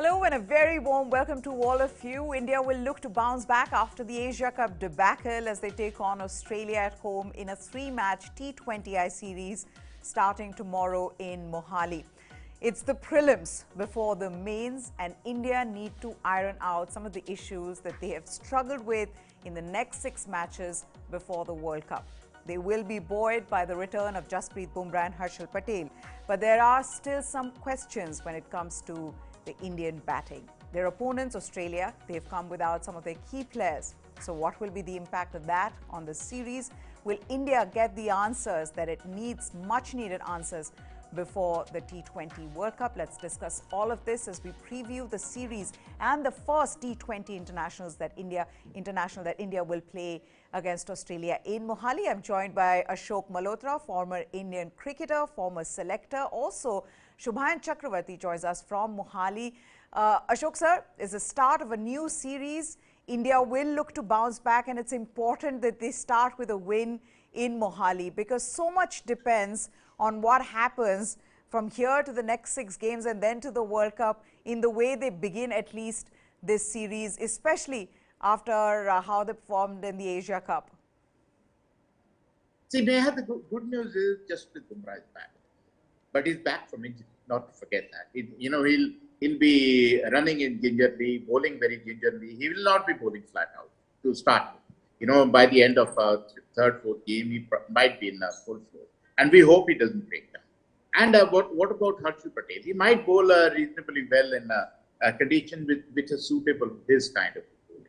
Hello and a very warm welcome to all of you. India will look to bounce back after the Asia Cup debacle as they take on Australia at home in a three-match T20I series starting tomorrow in Mohali. It's the prelims before the mains, and India need to iron out some of the issues that they have struggled with in the next 6 matches before the World Cup. They will be buoyed by the return of Jasprit Bumrah and Harshal Patel, but there are still some questions when it comes to the Indian batting. Their opponents, Australia, they've come without some of their key players. So what will be the impact of that on the series? Will India get the answers that it needs, much needed answers, before the T20 World Cup? Let's discuss all of this as we preview the series and the first T20 international that India will play against Australia in Mohali. I'm joined by Ashok Malhotra, former Indian cricketer, former selector. Also, Shubhayan Chakravarti joins us from Mohali. Ashok sir, is the start of a new series. India will look to bounce back, and it's important that they start with a win in Mohali because so much depends on what happens from here to the next 6 games and then to the World Cup in the way they begin at least this series, especially after how they performed in the Asia Cup. See, Neha, the good news is Jasprit Bumrah is back. But he's back from injury, not to forget that. He'll be running in gingerly, bowling very gingerly. He will not be bowling flat out to start with. By the end of third, fourth game, he might be in full flow. And we hope he doesn't break down. And what about Harshal Patel? He might bowl reasonably well in a condition which is suitable for his kind of bowling.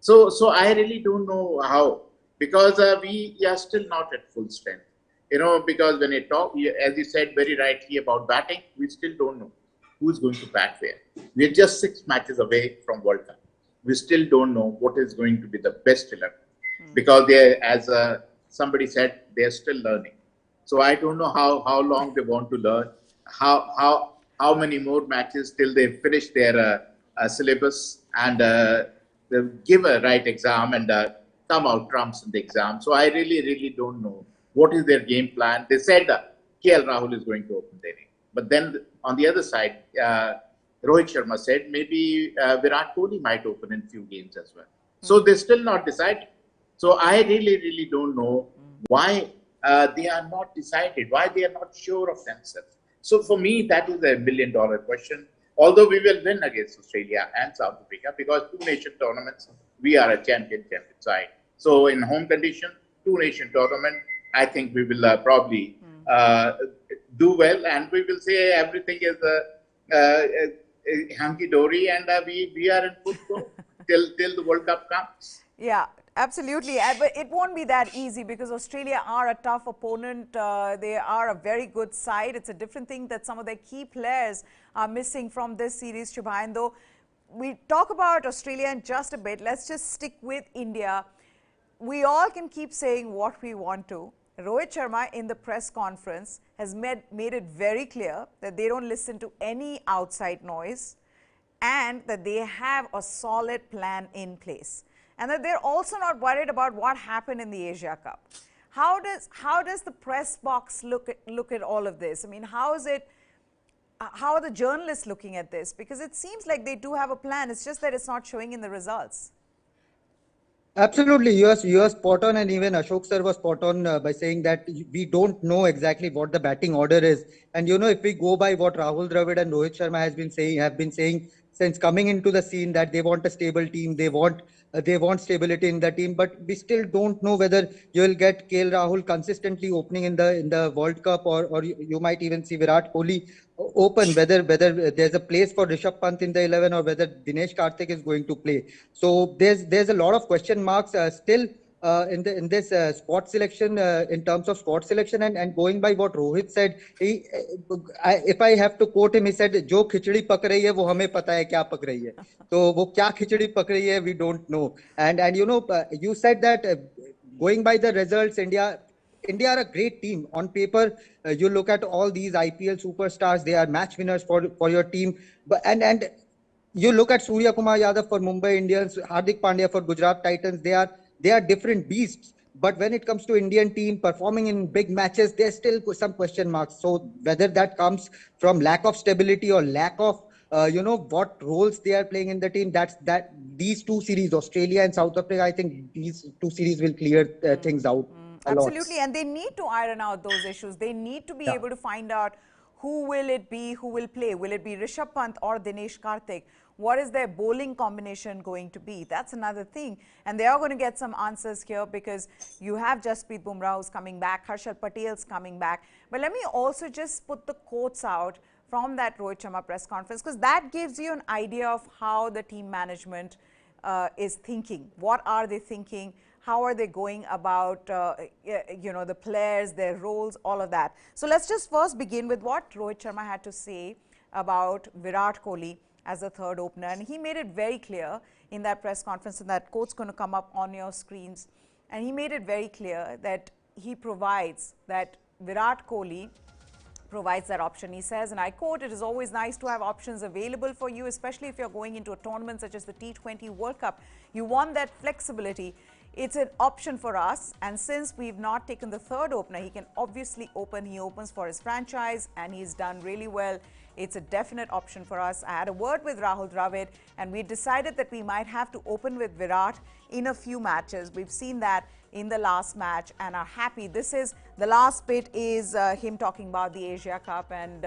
So I really don't know how, because we are still not at full strength. Because when you talk, as you said very rightly about batting, we still don't know who's going to bat where. We're just 6 matches away from World Cup. We still don't know what is going to be the best 11. Because as somebody said, they're still learning. So I don't know how long they want to learn, how many more matches till they finish their syllabus and give a right exam and come out trumps in the exam. So I really don't know what is their game plan. They said KL Rahul is going to open their inning. But then on the other side, Rohit Sharma said maybe Virat Kohli might open in few games as well. So they're still not decided. So I really don't know why they are not decided, why they are not sure of themselves. So for me, that is a $1 million question. Although we will win against Australia and South Africa, because 2 nation tournaments, we are a champion side. So in home condition, 2 nation tournament, I think we will probably do well, and we will say everything is hunky-dory, and we are in full flow till the World Cup comes. Yeah, absolutely. But it won't be that easy because Australia are a tough opponent. They are a very good side. It's a different thing that some of their key players are missing from this series, Shubhayan. Though we talk about Australia in just a bit, let's just stick with India. We all can keep saying what we want to. Rohit Sharma in the press conference has made it very clear that they don't listen to any outside noise and that they have a solid plan in place. And that they're also not worried about what happened in the Asia Cup. How does the press box look at all of this? I mean, how are the journalists looking at this? Because it seems like they do have a plan. It's just that it's not showing in the results. Absolutely, you are spot on, and even Ashok sir was spot on by saying that we don't know exactly what the batting order is. And if we go by what Rahul Dravid and Rohit Sharma have been saying since coming into the scene, that they want a stable team, they want stability in the team, but we still don't know whether you will get KL Rahul consistently opening in the World Cup, or you might even see Virat Kohli open, whether there's a place for Rishabh Pant in the 11 or whether Dinesh Karthik is going to play. So there's a lot of question marks still in this spot selection, in terms of spot selection, and going by what Rohit said, if I have to quote him, he said, "Jo khichdi pak rahi hai, wo hame pata hai kya pak rahi hai." So wo kya khichdi pak rahi hai, we don't know. And you said that going by the results, India are a great team on paper. You look at all these IPL superstars; they are match winners for your team. But and you look at Surya Kumar Yadav for Mumbai Indians, Hardik Pandya for Gujarat Titans. They are different beasts. But when it comes to Indian team performing in big matches, there's still some question marks. So whether that comes from lack of stability or lack of what roles they are playing in the team. These two series, Australia and South Africa, I think these two series will clear things out a lot. Absolutely, and they need to iron out those issues. They need to be Yeah. able to find out who will it be, who will play. Will it be Rishabh Pant or Dinesh Karthik? What is their bowling combination going to be? That's another thing. And they are going to get some answers here because you have Jasprit Bumrah who's coming back, Harshal Patel's coming back. But let me also just put the quotes out from that Rohit Sharma press conference, because that gives you an idea of how the team management is thinking. What are they thinking? How are they going about, the players, their roles, all of that. So let's just first begin with what Rohit Sharma had to say about Virat Kohli as the third opener. And he made it very clear in that press conference, and that quote's going to come up on your screens. And he made it very clear that he provides, that Virat Kohli provides that option. He says, and I quote, "It is always nice to have options available for you, especially if you're going into a tournament such as the T20 World Cup. You want that flexibility. It's an option for us, and since we've not taken the third opener, he can obviously open. He opens for his franchise, and he's done really well. It's a definite option for us. I had a word with Rahul Dravid, and we decided that we might have to open with Virat in a few matches. We've seen that in the last match and are happy." This is the last bit is him talking about the Asia Cup and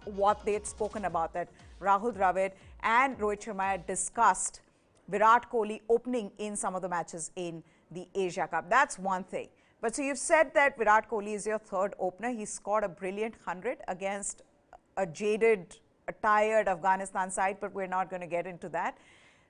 what they'd spoken about, that Rahul Dravid and Rohit Sharma had discussed Virat Kohli opening in some of the matches in the Asia Cup. That's one thing. But so you've said that Virat Kohli is your third opener. He scored a brilliant 100 against a jaded, a tired Afghanistan side, but we're not going to get into that.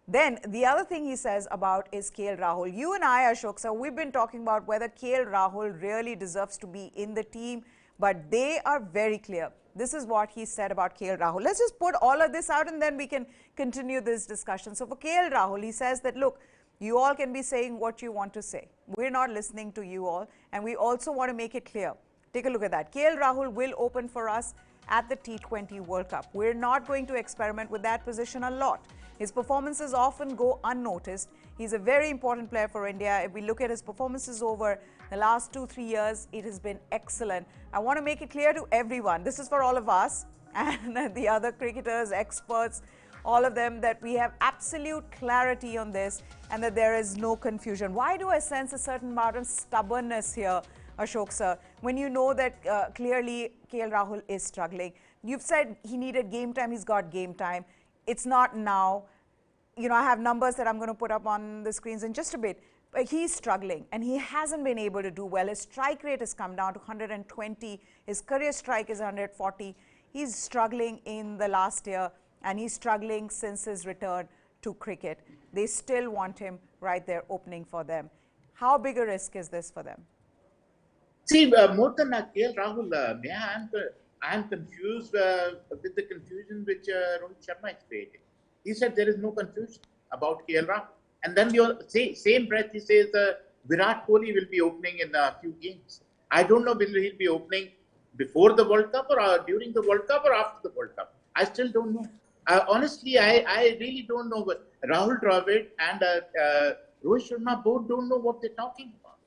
Then the other thing he says about is KL Rahul. You and I, Ashok sir, we've been talking about whether KL Rahul really deserves to be in the team, but they are very clear. This is what he said about KL Rahul. Let's just put all of this out and then we can continue this discussion. So for KL Rahul, he says that, look, you all can be saying what you want to say. We're not listening to you all, and we also want to make it clear. Take a look at that. KL Rahul will open for us at the T20 World Cup. We're not going to experiment with that position a lot. His performances often go unnoticed. He's a very important player for India. If we look at his performances over the last 2-3 years, it has been excellent. I want to make it clear to everyone, this is for all of us and the other cricketers, experts, all of them, that we have absolute clarity on this and that there is no confusion. Why do I sense a certain amount of stubbornness here, Ashok sir, when you know that clearly KL Rahul is struggling? You've said he needed game time, he's got game time. It's not now. You know, I have numbers that I'm going to put up on the screens in just a bit. But he's struggling and he hasn't been able to do well. His strike rate has come down to 120. His career strike is 140. He's struggling in the last year and he's struggling since his return to cricket. They still want him right there opening for them. How big a risk is this for them? See, more than KL Rahul, I am confused with the confusion which Rohit Sharma is creating. He said there is no confusion about KL Rahul. And then the same breath he says Virat Kohli will be opening in a few games. I don't know whether he'll be opening before the World Cup or during the World Cup or after the World Cup. I still don't know. Honestly, I really don't know. But Rahul Dravid and Rohit Sharma both don't know what they're talking about.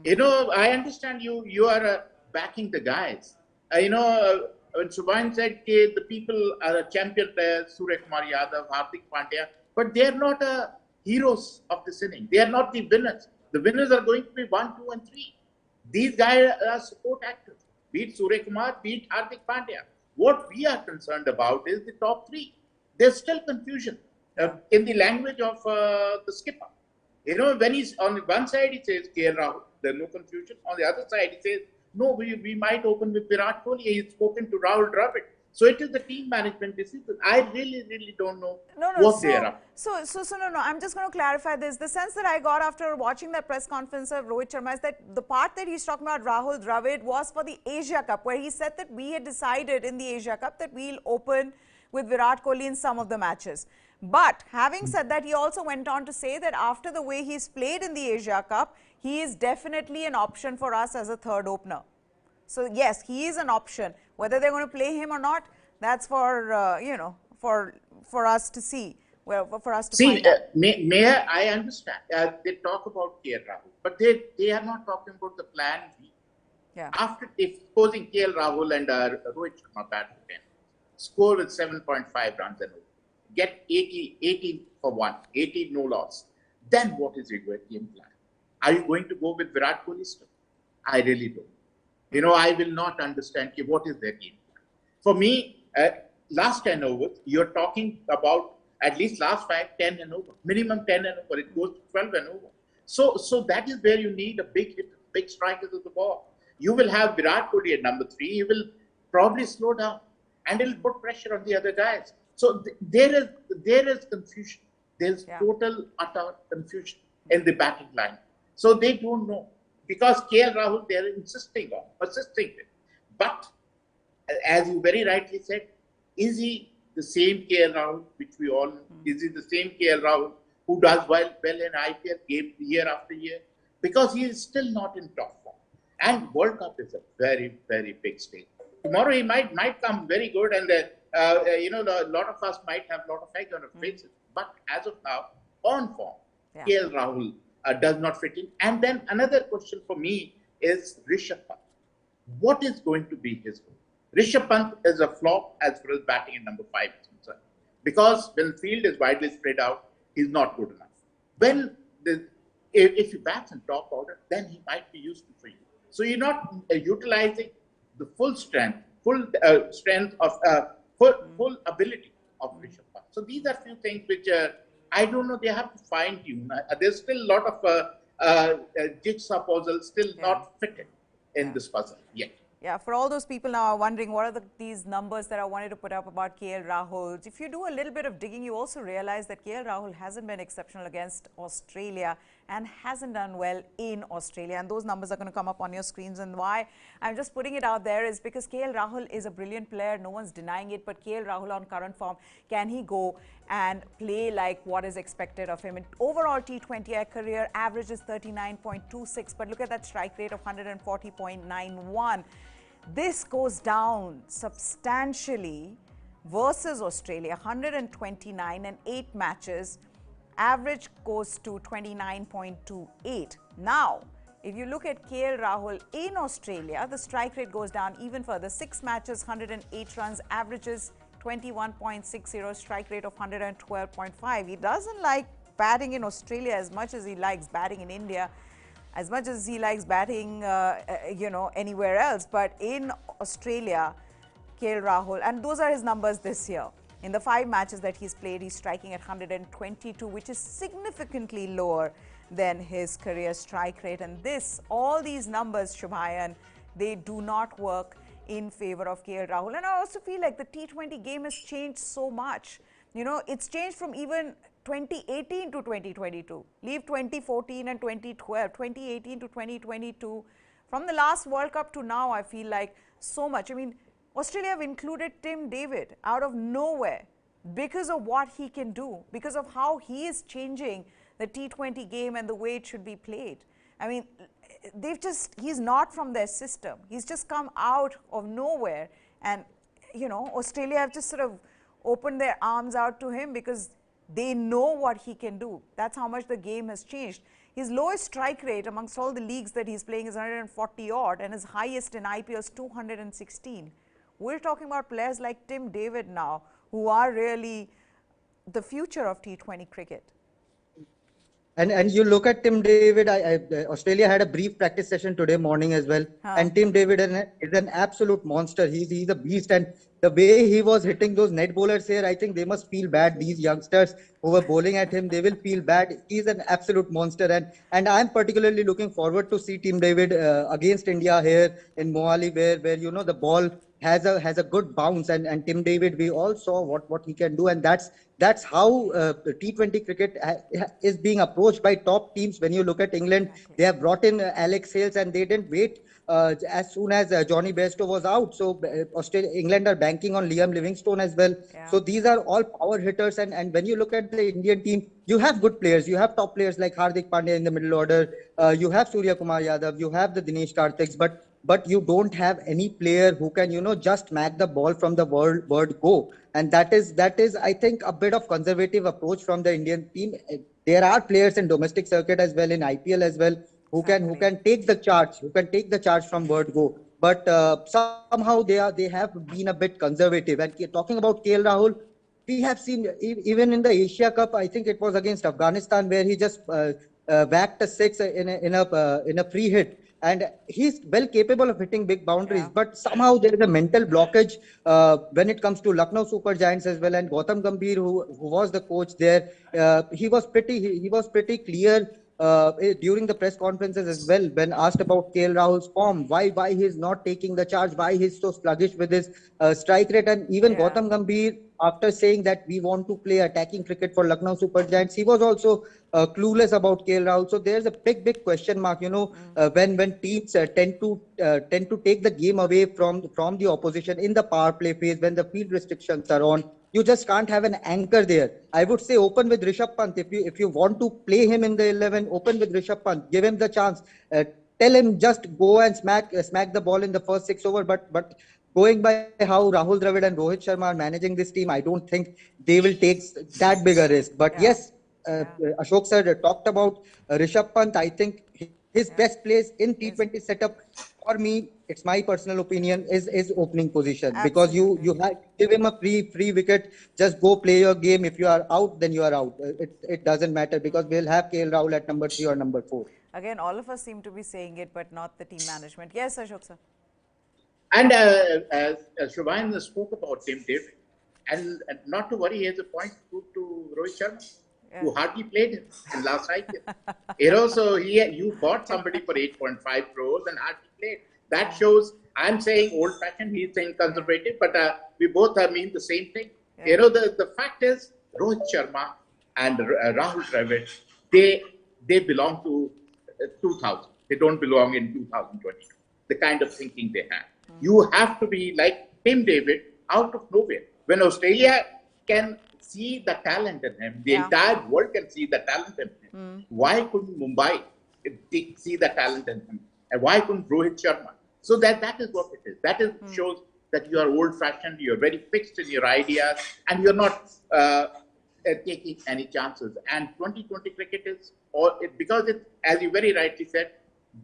You know, I understand you are backing the guys. When Subhain said the people are champion players, Surya Kumar Yadav, Hardik Pandya, but they are not heroes of this inning. They are not the winners. The winners are going to be 1, 2, and 3. These guys are support actors. Be it Surya Kumar, be it Hardik Pandya. What we are concerned about is the top 3. There's still confusion in the language of the skipper. You know, when he's on one side, he says KL Rahul, there's no confusion. On the other side, he says, no, we might open with Virat Kohli. He's spoken to Rahul Dravid. So it is the team management decision. I really don't know what they are up. So, I'm just going to clarify this. The sense that I got after watching that press conference of Rohit Sharma is that the part that he's talking about Rahul Dravid was for the Asia Cup, where he said that we had decided in the Asia Cup that we'll open with Virat Kohli in some of the matches. But having said that, he also went on to say that after the way he's played in the Asia Cup, he is definitely an option for us as a third opener. So yes, he is an option. Whether they're going to play him or not, that's for for us to see. Well, for us to find out. I understand. They talk about KL Rahul, but they are not talking about the plan B. Yeah. After exposing KL Rahul and Rohit Sharma bat again, score with 7.5 runs and over, get 80 for 1, 80 no loss. Then what is your game plan? Are you going to go with Virat Kohli still? I really don't. I will not understand what is their game plan. For me, last 10 overs, you're talking about at least last 5, 10 and over, minimum 10 and over. It goes to 12 and over. So that is where you need a big hit, big strikers of the ball. You will have Virat Kohli at number 3. He will probably slow down, and it will put pressure on the other guys. So there is confusion. There's total utter confusion in the batting line. So they don't know, because KL Rahul they are persisting it. But as you very rightly said, is he the same KL Rahul which we all know? Is he the same KL Rahul who does well in IPL game year after year? Because he is still not in top form. And World Cup is a very, very big stage. Tomorrow he might come very good, and a lot of us might have a lot of egg on our faces. But as of now, on form, KL Rahul does not fit in. And then another question for me is Rishabh Pant. What is going to be his role? Rishabh Pant is a flop as far as batting in number 5 is concerned, because when the field is widely spread out, he's not good enough. If he bats in top order, then he might be useful for you. So you're not utilizing the full strength of full ability of Rishabh Pant. So these are few things which I don't know. They have to fine tune. There's still a lot of jigsaw puzzles still not fitted in this puzzle yet. Yeah, for all those people now are wondering what are these numbers that I wanted to put up about KL Rahul. If you do a little bit of digging, you also realize that KL Rahul hasn't been exceptional against Australia and hasn't done well in Australia. And those numbers are going to come up on your screens. And why I'm just putting it out there is because KL Rahul is a brilliant player. No one's denying it. But KL Rahul on current form, can he go and play like what is expected of him? In overall T20 career, average is 39.26. But look at that strike rate of 140.91. This goes down substantially versus Australia, 129 and 8 matches. Average goes to 29.28. Now, if you look at KL Rahul in Australia, the strike rate goes down even further. 6 matches, 108 runs, averages 21.60, strike rate of 112.5. He doesn't like batting in Australia as much as he likes batting in India, as much as he likes batting, anywhere else. But in Australia, KL Rahul, and those are his numbers this year. In the 5 matches that he's played, he's striking at 122, which is significantly lower than his career strike rate. And all these numbers, Shubhayan, they do not work in favor of KL Rahul. And I also feel like the T20 game has changed so much. It's changed from even 2018 to 2022. Leave 2014 and 2012, 2018 to 2022. From the last World Cup to now, I feel like so much. I mean, Australia have included Tim David out of nowhere because of what he can do, because of how he is changing the T20 game and the way it should be played. I mean, he's not from their system. He's just come out of nowhere. And, Australia have just sort of opened their arms out to him because they know what he can do. That's how much the game has changed. His lowest strike rate amongst all the leagues that he's playing is 140 odd, and his highest in IPL is 216. We're talking about players like Tim David now, who are really the future of T20 cricket. And you look at Tim David, Australia had a brief practice session today morning as well. And Tim David is an absolute monster. He's a beast. And the way he was hitting those net bowlers here, I think they must feel bad. These youngsters who were bowling at him, they will feel bad. He's an absolute monster. And I'm particularly looking forward to see Tim David against India here in Mohali, where the ball has a good bounce. And Tim David, we all saw what he can do. And that's how T20 cricket is being approached by top teams. When you look at England, they have brought in Alex Hales, and they didn't wait as soon as Johnny Bairstow was out. So England are banking on Liam Livingstone as well. Yeah. So these are all power hitters. And when you look at the Indian team, you have good players. You have top players like Hardik Pandya in the middle order. You have Surya Kumar Yadav. You have the Dinesh Karthik. But you don't have any player who can, just smack the ball from the word go. And that is, I think, a bit of conservative approach from the Indian team. There are players in domestic circuit as well, in IPL as well, who can take the charge, from word go. but somehow they have been a bit conservative. And talking about KL Rahul, we have seen even in the Asia Cup, I think it was against Afghanistan, where he just whacked a six in a free hit, and he's well capable of hitting big boundaries. Yeah. But somehow there is a mental blockage when it comes to Lucknow Super Giants as well. And Gautam Gambhir, who was the coach there, he was pretty clear during the press conferences as well when asked about KL Rahul's form, why he's not taking the charge, why he's so sluggish with his strike rate. And even Yeah. Gautam Gambhir, after saying that we want to play attacking cricket for Lucknow Super Giants, he was also clueless about KL Rahul. So there's a big question mark, when teams tend to take the game away from the opposition in the power play phase, when the field restrictions are on. You just can't have an anchor there. I would say open with Rishabh Pant. If you want to play him in the 11, open with Rishabh Pant. Give him the chance. Tell him just go and smack the ball in the first 6 overs. But going by how Rahul Dravid and Rohit Sharma are managing this team, I don't think they will take that big a risk. But Yeah. yes, Ashok sir talked about Rishabh Pant. I think his best place in T20 setup, for me, it's my personal opinion, is opening position, because you Absolutely. have give him a free wicket. Just go play your game. If you are out, then you are out. It doesn't matter, because we'll have KL Rahul at number 3 or number 4. Again, all of us seem to be saying it, but not the team management. Yes, Ashok sir. And as Shubhan spoke about Tim David, and not to worry, he has a point to Rohit Sharma, who hardly played in last cycle. So you bought somebody for 8.5 crores and hardly played. That shows, I'm saying old-fashioned, he's saying conservative, but we both mean the same thing. The fact is, Rohit Sharma and Rahul Dravid, they belong to 2000. They don't belong in 2022. The kind of thinking they have. You have to be like Tim David, out of nowhere. When Australia can see the talent in him, the entire world can see the talent in him. Why couldn't Mumbai see the talent in him? And why couldn't Rohit Sharma? So that is what it is. That is shows that you are old-fashioned, you're very fixed in your ideas, and you're not taking any chances. And 2020 cricket is, because as you very rightly said,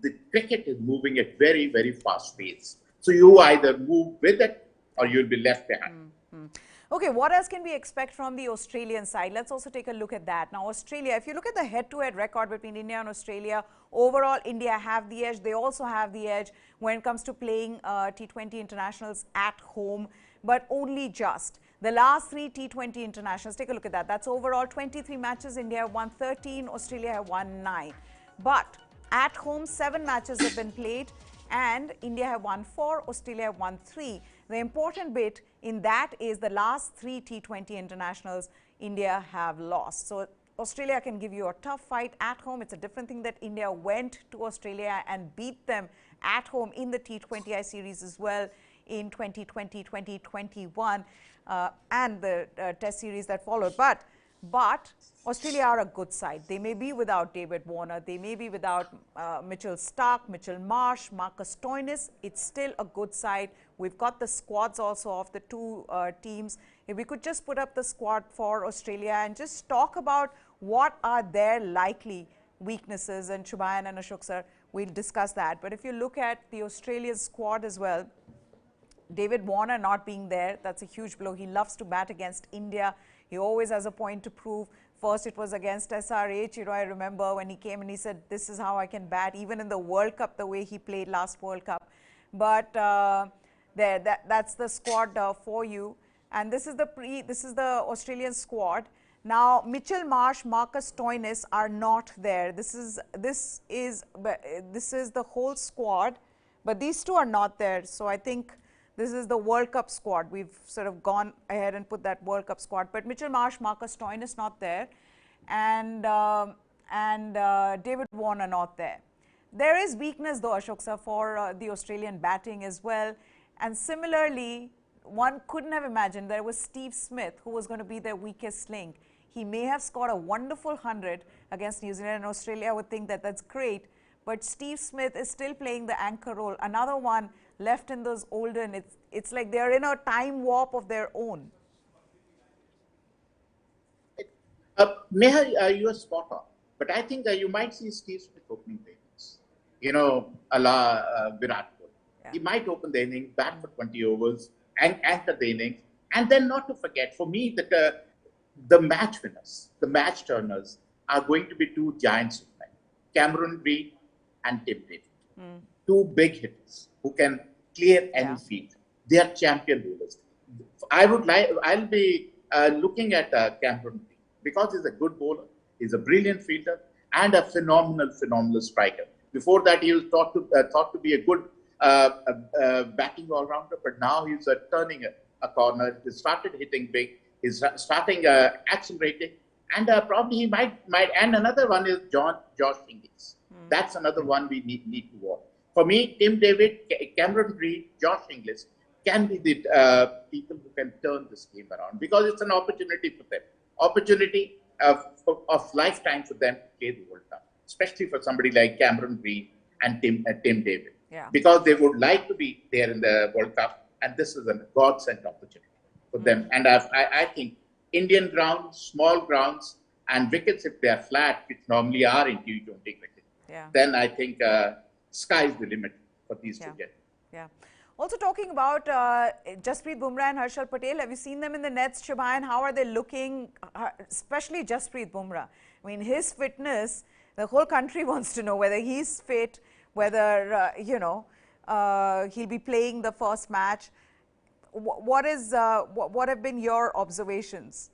the cricket is moving at very, very fast pace. So you either move with it or you'll be left behind. Okay, what else can we expect from the Australian side? Let's also take a look at that. Now, Australia, if you look at the head-to-head record between India and Australia, overall, India have the edge. They also have the edge when it comes to playing T20 internationals at home, but only just. The last 3 T20 internationals, take a look at that. That's overall 23 matches. India have won 13, Australia have won 9. But at home, 7 matches have been played, and India have won 4, Australia have won 3. The important bit in that is the last 3 T20 internationals India have lost. So Australia can give you a tough fight at home. It's a different thing that India went to Australia and beat them at home in the T20I series as well in 2020, 2021 and the test series that followed. But Australia are a good side. They may be without David Warner. They may be without Mitchell Starc, Mitchell Marsh, Marcus Stoinis. It's still a good side. We've got the squads also of the two teams. If we could just put up the squad for Australia and just talk about what are their likely weaknesses. And Shubhayan and Ashok sir, we'll discuss that. But if you look at the Australian squad as well, David Warner not being there, that's a huge blow. He loves to bat against India. He always has a point to prove. First, it was against SRH. I remember when he came and he said, this is how I can bat, even in the World Cup, the way he played last World Cup. But that's the squad for you. And this is the Australian squad. Now, Mitchell Marsh, Marcus Stoinis are not there. This is the whole squad, but these two are not there. So I think this is the World Cup squad. We've sort of gone ahead and put that World Cup squad. But Mitchell Marsh, Marcus Stoinis not there, and David Warner not there. There is weakness though, Ashok sir, for the Australian batting as well. And similarly, one couldn't have imagined there was Steve Smith, who was going to be their weakest link. He may have scored a wonderful 100 against New Zealand, and Australia would think that that's great. But Steve Smith is still playing the anchor role. Another one left in those olden. It's like they're in a time warp of their own. Neha, you are spot on. But I think you might see Steve Smith opening things. A la Virat Kohli. He might open the innings, bat for 20 overs, and anchor the innings. And then not to forget, for me, that the match winners, the match turners are going to be two giants of men, Cameron Reed and Tim David. Two big hitters who can clear any field. They are champion bowlers. I'll be looking at Cameron Reed because he's a good bowler, he's a brilliant fielder, and a phenomenal striker. Before that, he was thought to be a good batting all-rounder, but now he's turning a corner. He started hitting big. He's starting accelerating, and probably he might. And another one is Josh Inglis. That's another one we need to watch. For me, Tim David, Cameron Reed, Josh Inglis can be the people who can turn this game around because it's an opportunity for them. Opportunity of lifetime for them to play the World Cup, especially for somebody like Cameron Reed and Tim David. Because they would like to be there in the World Cup, and this is a godsend opportunity for them. And I think Indian grounds, small grounds, and wickets, if they are flat, which normally are in T20 cricket, then I think sky's the limit for these two gentlemen. Also talking about Jasprit Bumrah and Harshal Patel, have you seen them in the nets, Shubhayan? How are they looking, especially Jasprit Bumrah? I mean, his fitness, the whole country wants to know whether he's fit, whether, he'll be playing the first match. What have been your observations?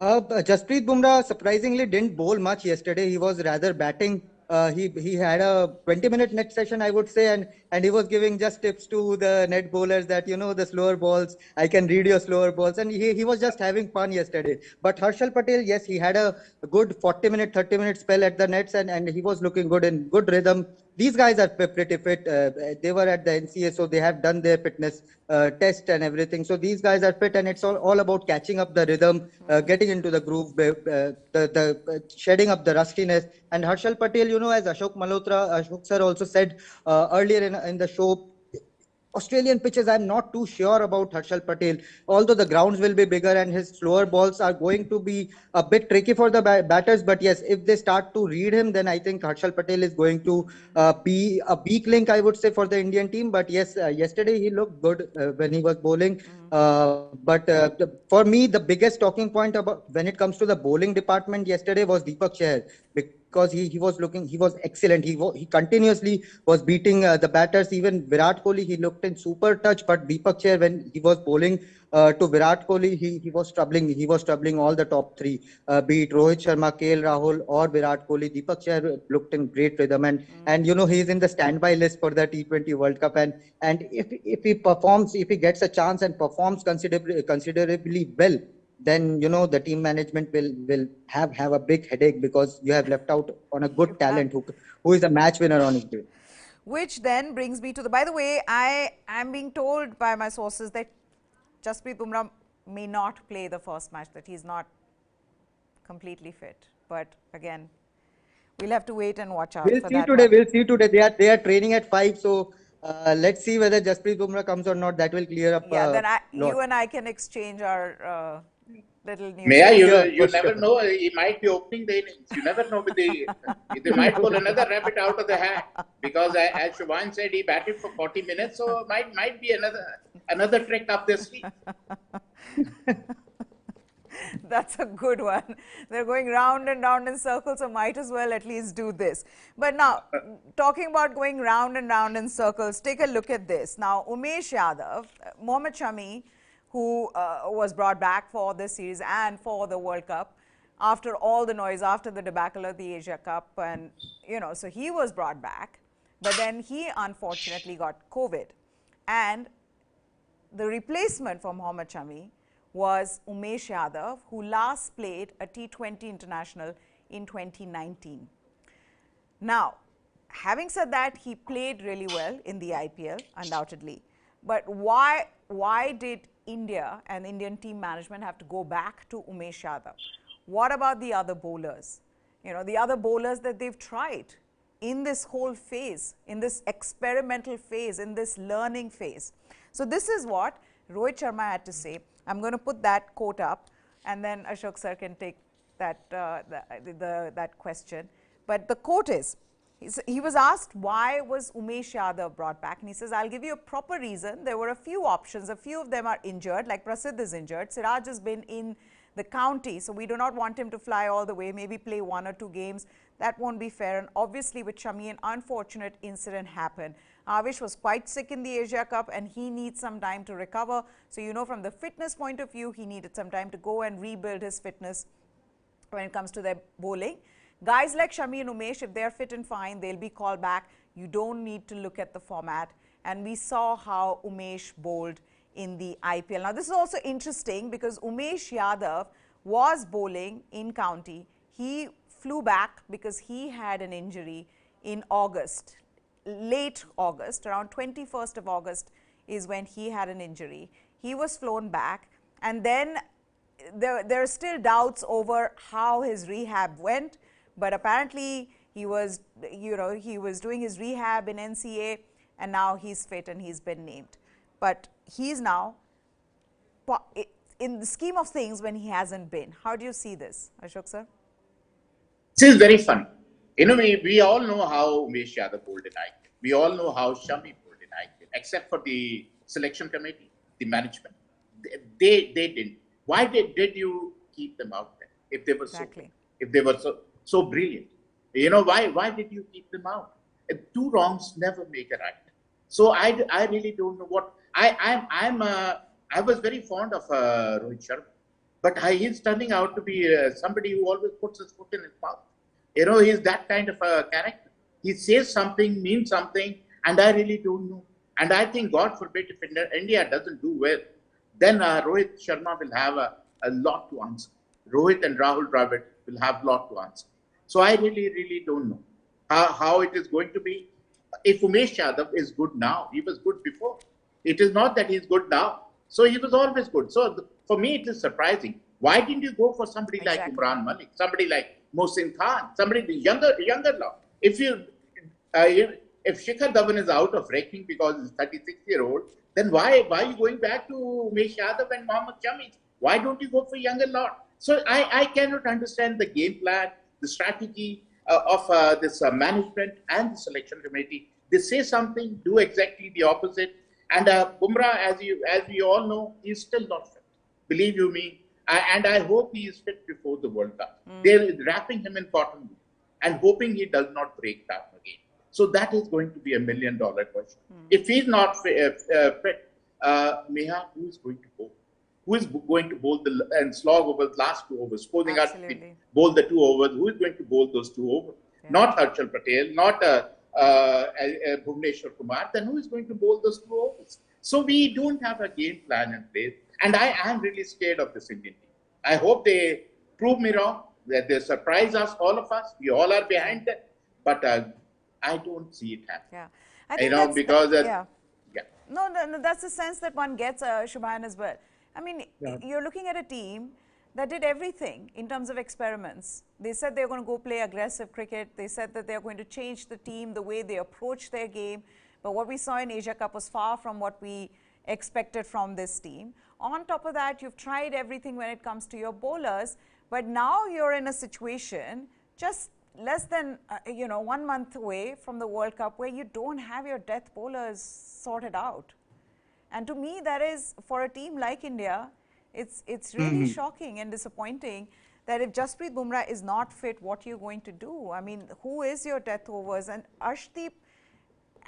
Jasprit Bumrah surprisingly didn't bowl much yesterday. He was rather batting. He had a 20-minute net session, I would say, and he was giving just tips to the net bowlers that, the slower balls, I can read your slower balls. And he was just having fun yesterday. But Harshal Patel, yes, he had a good 40-minute, 30-minute spell at the nets, and he was looking good in good rhythm. These guys are pretty fit. They were at the NCA, so they have done their fitness test and everything. So these guys are fit, and it's all about catching up the rhythm, getting into the groove, the shedding up the rustiness. And Harshal Patel, as Ashok sir also said earlier in the show, Australian pitches, I'm not too sure about Harshal Patel, although the grounds will be bigger and his slower balls are going to be a bit tricky for the batters. But yes, if they start to read him, then I think Harshal Patel is going to be a weak link, I would say, for the Indian team. But yes, yesterday he looked good when he was bowling. For me, the biggest talking point about when it comes to the bowling department yesterday was Deepak Chahar, because he was excellent. He continuously was beating the batters. Even Virat Kohli, he looked in super touch, but Deepak Chahar, when he was bowling to Virat Kohli, he was troubling. He was troubling all the top three, be it Rohit Sharma, KL Rahul, or Virat Kohli. Deepak Chahar looked in great rhythm, and he's in the standby list for the T20 World Cup. And if he performs, if he gets a chance and performs considerably well, then the team management will have a big headache, because you have left out on a good talent who is a match winner on his day. Which then brings me to by the way, I am being told by my sources that Jasprit Bumrah may not play the first match, that he's not completely fit. But again, we'll have to wait and watch out for that. We'll see today. They are training at 5, so let's see whether Jasprit Bumrah comes or not. That will clear up. Yeah, then you and I can exchange our little news. You never know. He might be opening the innings. You never know. They might pull another rabbit out of the hat, because as Shubhayan said, he batted for 40 minutes, so might be another trick up their sleeve. That's a good one. They're going round and round in circles, so might as well at least do this. But now, talking about going round and round in circles, take a look at this. Now, Umesh Yadav, Mohammad Shami, who was brought back for this series and for the World Cup, after all the noise, after the debacle of the Asia Cup, and so he was brought back, but then he unfortunately got COVID. And the replacement for Mohammad Shami was Umesh Yadav, who last played a T20 international in 2019. Now, having said that, he played really well in the IPL, undoubtedly. But why did India and the Indian team management have to go back to Umesh Yadav? What about the other bowlers? The other bowlers that they've tried in this whole phase, in this experimental phase, in this learning phase. So this is what Rohit Sharma had to say. I'm going to put that quote up, and then Ashok sir can take that, that question. But the quote is, He was asked why was Umesh Yadav brought back, and he says, I'll give you a proper reason. There were a few options. A few of them are injured, like Prasidh is injured. Siraj has been in the county, so we do not want him to fly all the way, maybe play 1 or 2 games. That won't be fair. And obviously with Shami, an unfortunate incident happened. Avish was quite sick in the Asia Cup and he needs some time to recover. So, you know, from the fitness point of view, he needed some time to go and rebuild his fitness when it comes to their bowling. Guys like Shami and Umesh, if they're fit and fine, they'll be called back. You don't need to look at the format. And we saw how Umesh bowled in the IPL. Now, this is also interesting because Umesh Yadav was bowling in county. He flew back because he had an injury in August, late August, around 21st of August is when he had an injury. He was flown back, and then there are still doubts over how his rehab went, but apparently he was, he was doing his rehab in NCA, and now he's fit and he's been named. But he's now in the scheme of things when he hasn't been. How do you see this, Ashok sir? This is very funny. You know, we all know how Umesh Yadav bowled in IPL. We all know how Shami bowled in IPL, except for the selection committee, the management. They didn't. Why did you keep them out there if they were so brilliant? You know, why did you keep them out? Two wrongs never make a right. So I really don't know what I was very fond of Rohit Sharma, but he's turning out to be somebody who always puts his foot in his mouth. You know, he's that kind of a character. He says something, means something, and I really don't know. And I think, God forbid, if India doesn't do well, then Rohit Sharma will have a lot to answer. Rohit and Rahul Dravid will have a lot to answer. So I really don't know how it is going to be. If Umesh Yadav is good now, he was good before. It is not that he's good now. So he was always good. So for me, it is surprising. Why didn't you go for somebody like Imran Malik, somebody like Mohsin Khan, somebody the younger lot? If Shikhar Dhawan is out of reckoning because he's 36-year-old, then why are you going back to Umesh Yadav and Mohammad Shami? Why don't you go for younger lot? So I cannot understand the game plan, the strategy of this management and the selection committee. They say something, do exactly the opposite. And Bumrah, as we all know, is still not fit. Believe you me. And I hope he is fit before the World Cup. They're wrapping him in cotton wool and hoping he does not break down again. So that is going to be $1 million question. If he's not fit, Meha, who is going to bowl? Who is going to bowl and slog over the last 2 overs? Supposing us bowl the 2 overs, who is going to bowl those 2 overs? Yeah. Not Harshal Patel, not Bhuvneshwar Kumar. Then who is going to bowl those 2 overs? So we don't have a game plan in place. And I am really scared of this Indian team. I hope they prove me wrong, that they surprise us, all of us. We all are behind them. But I don't see it happening. Yeah. I think because... No, that's the sense that one gets, Shubhan, as well. I mean, you're looking at a team that did everything in terms of experiments. They said they're going to go play aggressive cricket. They said that they're going to change the team, the way they approach their game. But what we saw in Asia Cup was far from what we expected from this team. On top of that, you've tried everything when it comes to your bowlers. But now you're in a situation just less than 1 month away from the World Cup where you don't have your death bowlers sorted out. And to me, that is, for a team like India, it's really shocking and disappointing that if Jasprit Bumrah is not fit, what are you going to do? I mean, who is your death overs? And Arshdeep,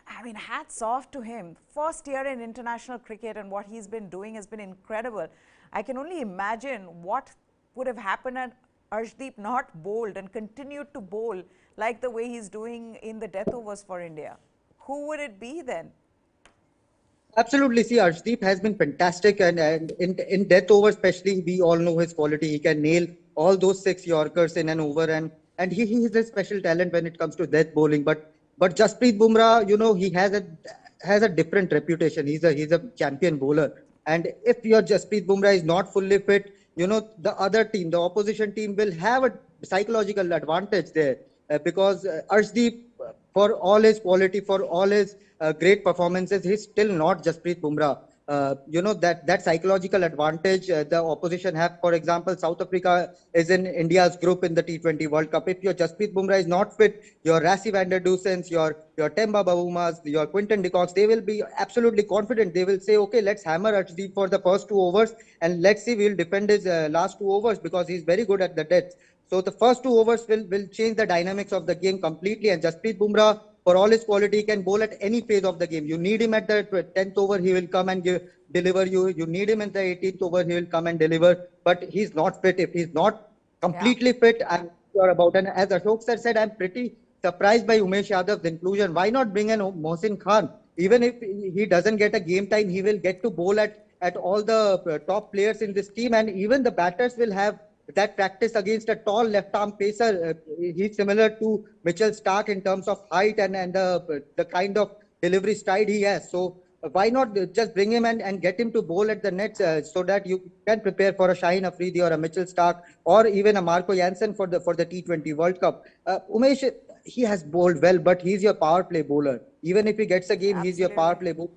I mean, hats off to him. First year in international cricket, and what he's been doing has been incredible. I can only imagine what would have happened had Arshdeep not bowled and continued to bowl like the way he's doing in the death overs for India. Who would it be then? Absolutely. See, Arshdeep has been fantastic, and in death over especially, we all know his quality. He can nail all those 6 Yorkers in an over, and he is a special talent when it comes to death bowling. But Jasprit Bumrah, he has a different reputation. He's a champion bowler, and if your Jasprit Bumrah is not fully fit, the other team, the opposition team, will have a psychological advantage there because Arshdeep, for all his quality, for all his great performances, he's still not Jasprit Bumrah. that psychological advantage the opposition have. For example, South Africa is in India's group in the T20 World Cup. If your Jasprit Bumrah is not fit, your Rassie van der Dussens, your Temba Bavuma, your Quinton de Kock, they will be absolutely confident. They will say, okay, let's hammer Arshdeep for the first 2 overs, and let's see, we'll defend his last 2 overs because he's very good at the deaths. So the first 2 overs will change the dynamics of the game completely. And Jasprit Bumrah, for all his quality, he can bowl at any phase of the game. You need him at the 10th over, he will come and deliver you. You need him in the 18th over, he will come and deliver. But he's not fit. If he's not completely fit, I'm sure about. And as Ashok sir said, I'm pretty surprised by Umesh Yadav's inclusion. Why not bring in Mohsin Khan? Even if he doesn't get a game time, he will get to bowl at all the top players in this team, and even the batters will have that practice against a tall left-arm pacer. He's similar to Mitchell Stark in terms of height and the kind of delivery stride he has. So why not just bring him and get him to bowl at the nets so that you can prepare for a Shaheen Afridi or a Mitchell Stark or even a Marco Jansen for the T20 World Cup. Umesh, he has bowled well, but he's your power play bowler. Even if he gets a game, he's your power play bowler.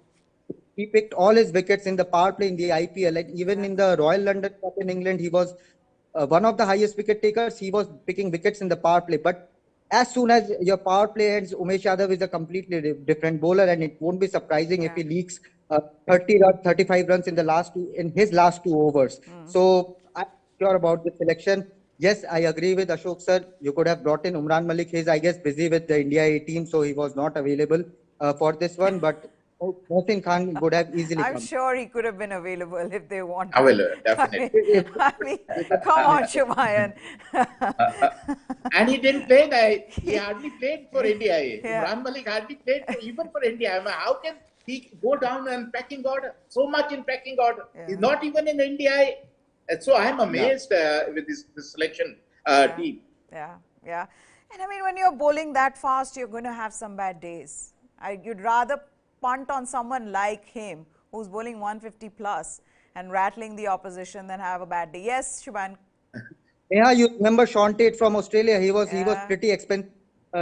He picked all his wickets in the power play in the IPL, and even in the Royal London Cup in England, he was one of the highest wicket takers. He was picking wickets in the power play. But as soon as your power play ends, Umesh Yadav is a completely different bowler, and it won't be surprising if he leaks 30 or 35 runs in his last 2 overs. So I'm sure about the selection. Yes, I agree with Ashok sir. You could have brought in Umran Malik. He's, I guess, busy with the India A team, so he was not available for this one. But Mohsin Khan would have easily I'm come. sure he could have been available if they wanted. Definitely. I mean, come on, Shumayan. And he didn't play. He hardly played for India. Yeah. Imran Malik hardly played even for India. I mean, how can he go down in pecking order? So much in pecking order. Yeah. He's not even in India. And so I'm amazed with this selection team. Yeah. And I mean, when you're bowling that fast, you're going to have some bad days. You'd rather punt on someone like him who's bowling 150 plus and rattling the opposition than have a bad day. Yes, Shubhan. Yeah, you remember Sean Tate from Australia. He was pretty expensive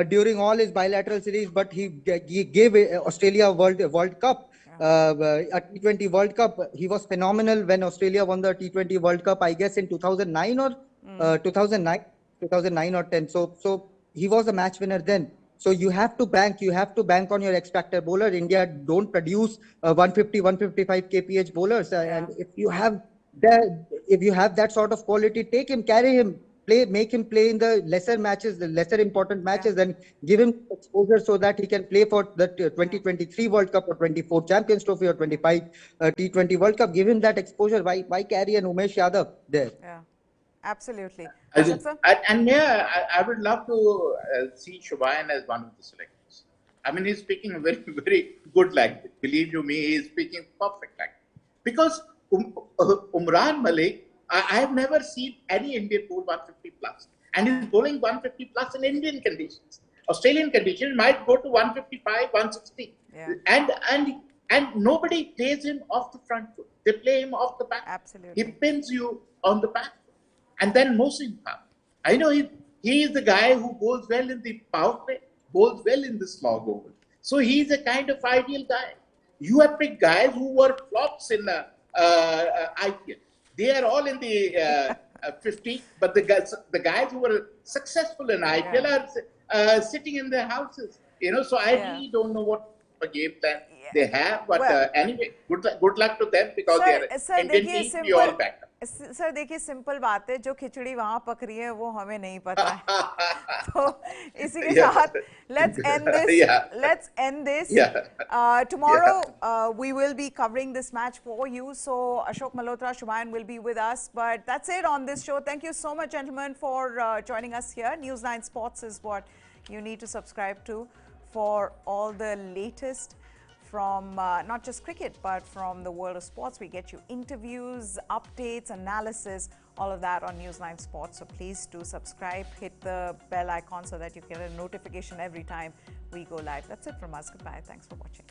during all his bilateral series, but he gave Australia a World Cup, a T20 World Cup. He was phenomenal when Australia won the T20 World Cup, I guess in 2009 or 2009 or 10. So he was a match winner then. So you have to bank on your X factor bowler. India don't produce 150, 155 kph bowlers, and if you have that sort of quality, take him, carry him, make him play in the lesser matches, the lesser important matches, and give him exposure so that he can play for the 2023 World Cup or 24 Champions Trophy or 25 T20 World Cup. Give him that exposure. Why carry an Umesh Yadav there? Yeah. Absolutely. I would love to see Shubhayan as one of the selectors. I mean, he's speaking very, very good language. Believe you me, he's speaking perfect language. Because Umran Malik, I have never seen any Indian bowl 150 plus. And he's bowling 150 plus in Indian conditions. Australian conditions might go to 155, 160. Yeah. And nobody plays him off the front foot. They play him off the back. Absolutely. He pins you on the back. And then Mohsin Khan. I know he is the guy who bowls well in the power play, bowls well in the slog oval. So he's a kind of ideal guy. You have picked guys who were flops in IPL. They are all in the 50, but the guys who were successful in IPL are sitting in their houses. So I really don't know what a game plan they have. But anyway, good luck to them because they are Indian team. We all back up. Sir देखिए simple बात है, जो खिचड़ी वहाँ पक रही है वो हमें नहीं पता है. तो इसी के साथ let's end this. Tomorrow we will be covering this match for you, so Ashok Malhotra, Shumayan will be with us. But that's it on this show. Thank you so much, gentlemen, for joining us here. News9 Sports is what you need to subscribe to for all the latest from not just cricket, but from the world of sports. We get you interviews, updates, analysis, all of that on News9 Sports. So please do subscribe, hit the bell icon so that you get a notification every time we go live. That's it from us. Goodbye. Thanks for watching.